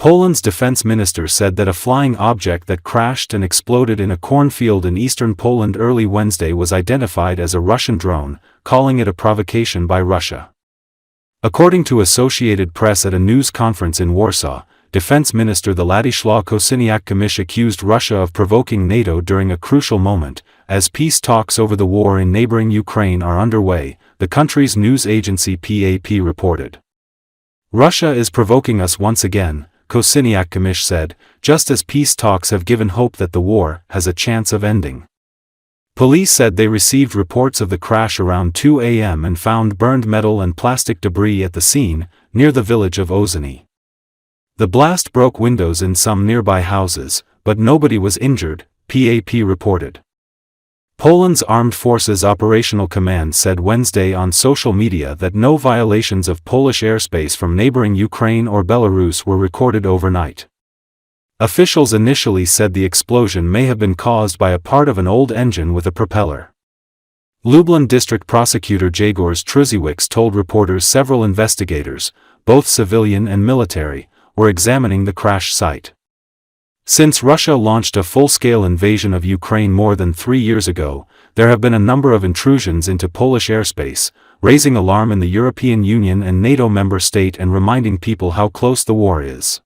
Poland's defense minister said that a flying object that crashed and exploded in a cornfield in eastern Poland early Wednesday was identified as a Russian drone, calling it a provocation by Russia. According to Associated Press at a news conference in Warsaw, Defense Minister Władysław Kosiniak-Kamysz accused Russia of provoking NATO during a crucial moment, as peace talks over the war in neighboring Ukraine are underway, the country's news agency PAP reported. Russia is provoking us once again, Kosiniak-Kamysz said, just as peace talks have given hope that the war has a chance of ending. Police said they received reports of the crash around 2 a.m. and found burned metal and plastic debris at the scene, near the village of Ozany. The blast broke windows in some nearby houses, but nobody was injured, PAP reported. Poland's Armed Forces Operational Command said Wednesday on social media that no violations of Polish airspace from neighboring Ukraine or Belarus were recorded overnight. Officials initially said the explosion may have been caused by a part of an old engine with a propeller. Lublin District Prosecutor Jegorz Trusiewicz told reporters several investigators, both civilian and military, were examining the crash site. Since Russia launched a full-scale invasion of Ukraine more than 3 years ago, there have been a number of intrusions into Polish airspace, raising alarm in the European Union and NATO member state and reminding people how close the war is.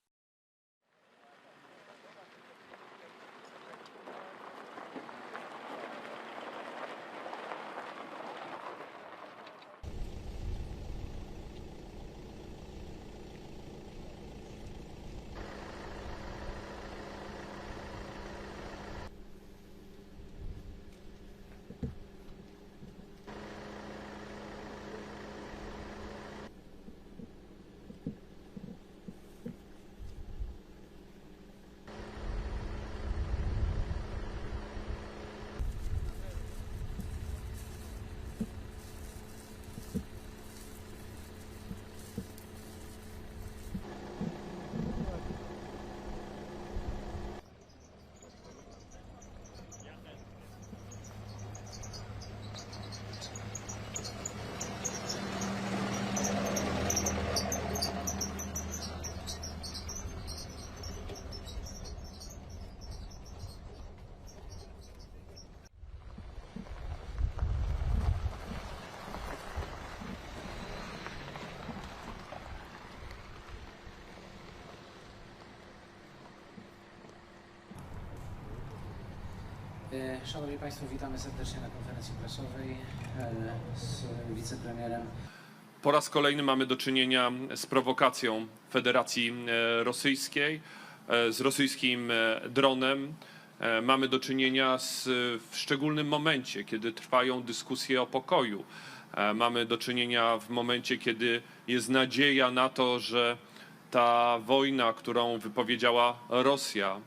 Szanowni Państwo, witamy serdecznie na konferencji prasowej z wicepremierem. Po raz kolejny mamy do czynienia z prowokacją Federacji Rosyjskiej, z rosyjskim dronem. Mamy do czynienia w szczególnym momencie, kiedy trwają dyskusje o pokoju. Mamy do czynienia w momencie, kiedy jest nadzieja na to, że ta wojna, którą wypowiedziała Rosja,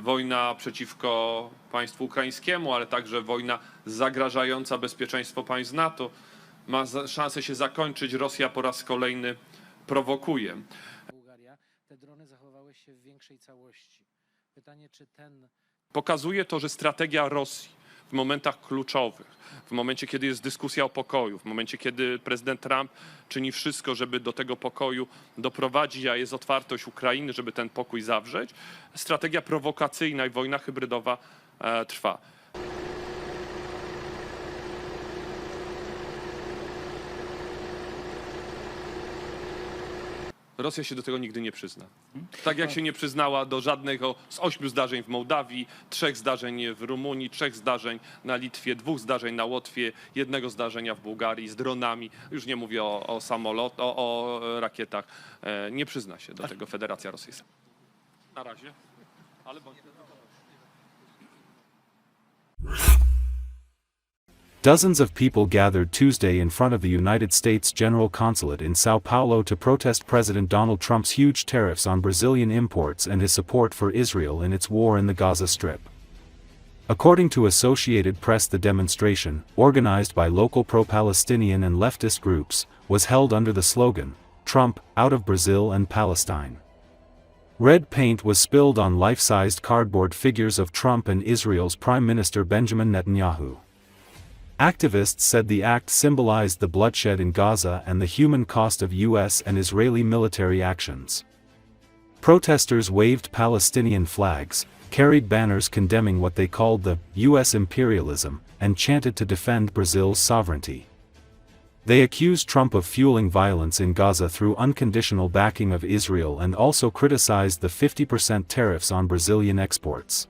wojna przeciwko państwu ukraińskiemu, ale także wojna zagrażająca bezpieczeństwo państw NATO, ma szansę się zakończyć. Rosja po raz kolejny prowokuje. Bułgaria, te drony zachowały się w większej całości. Pytanie, czy Pokazuje to, że strategia Rosji w momentach kluczowych, w momencie, kiedy jest dyskusja o pokoju, w momencie, kiedy prezydent Trump czyni wszystko, żeby do tego pokoju doprowadzić, a jest otwartość Ukrainy, żeby ten pokój zawrzeć, strategia prowokacyjna i wojna hybrydowa trwa. Rosja się do tego nigdy nie przyzna. Tak jak się nie przyznała do żadnego z 8 zdarzeń w Mołdawii, 3 zdarzeń w Rumunii, 3 zdarzeń na Litwie, 2 zdarzeń na Łotwie, 1 zdarzenia w Bułgarii z dronami. Już nie mówię o samolotach, o rakietach. Nie przyzna się do tego Federacja Rosyjska. Na razie. Ale Dozens of people gathered Tuesday in front of the United States General Consulate in São Paulo to protest President Donald Trump's huge tariffs on Brazilian imports and his support for Israel in its war in the Gaza Strip. According to Associated Press, the demonstration, organized by local pro-Palestinian and leftist groups, was held under the slogan, "Trump, out of Brazil and Palestine." Red paint was spilled on life-sized cardboard figures of Trump and Israel's Prime Minister Benjamin Netanyahu. Activists said the act symbolized the bloodshed in Gaza and the human cost of U.S. and Israeli military actions. Protesters waved Palestinian flags, carried banners condemning what they called the U.S. imperialism, and chanted to defend Brazil's sovereignty. They accused Trump of fueling violence in Gaza through unconditional backing of Israel and also criticized the 50% tariffs on Brazilian exports.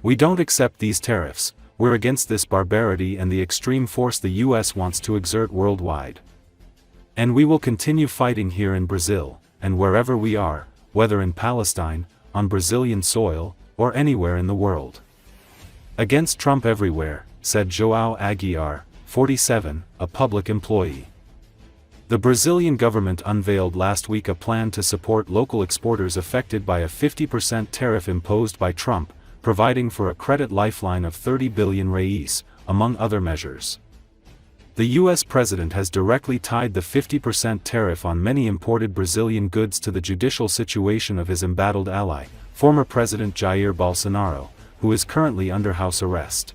"We don't accept these tariffs, we're against this barbarity and the extreme force the U.S. wants to exert worldwide. And we will continue fighting here in Brazil, and wherever we are, whether in Palestine, on Brazilian soil, or anywhere in the world. Against Trump everywhere," said João Aguiar, 47, a public employee. The Brazilian government unveiled last week a plan to support local exporters affected by a 50% tariff imposed by Trump, providing for a credit lifeline of 30 billion reais, among other measures. The U.S. president has directly tied the 50% tariff on many imported Brazilian goods to the judicial situation of his embattled ally, former President Jair Bolsonaro, who is currently under house arrest.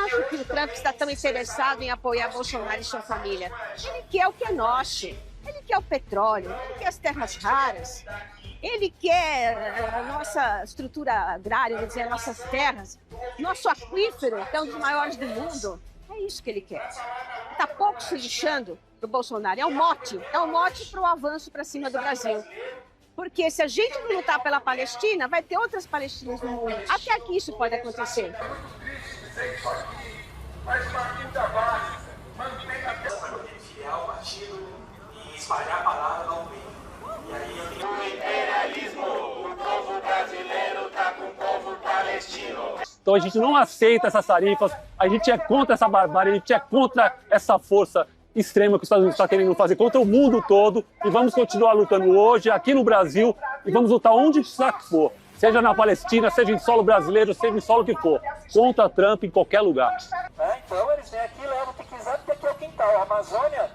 Acho que o Trump está tão interessado em apoiar Bolsonaro e sua família. Ele quer o que é nosso. Ele quer o petróleo, ele quer as terras raras. Ele quer a nossa estrutura agrária, quer dizer, nossas terras. Nosso aquífero, que é um dos maiores do mundo. É isso que ele quer. Está pouco se lixando para o Bolsonaro. É um mote para o avanço para cima do Brasil. Porque se a gente não lutar pela Palestina, vai ter outras Palestinas no mundo. Até aqui isso pode acontecer. Mas o partido da base mantém a fiel ao partido e espalhar a palavra da UB. E aí o imperialismo, o povo brasileiro está com o povo palestino. Então a gente não aceita essas tarifas, a gente é contra essa barbárie, a gente é contra essa força extrema que os Estados Unidos está querendo fazer contra o mundo todo e vamos continuar lutando hoje, aqui no Brasil, e vamos lutar onde precisar que for. Seja na Palestina, seja em solo brasileiro, seja em solo que for. Contra Trump em qualquer lugar. Então eles vêm aqui e levam o que quiser, porque aqui é o quintal. A Amazônia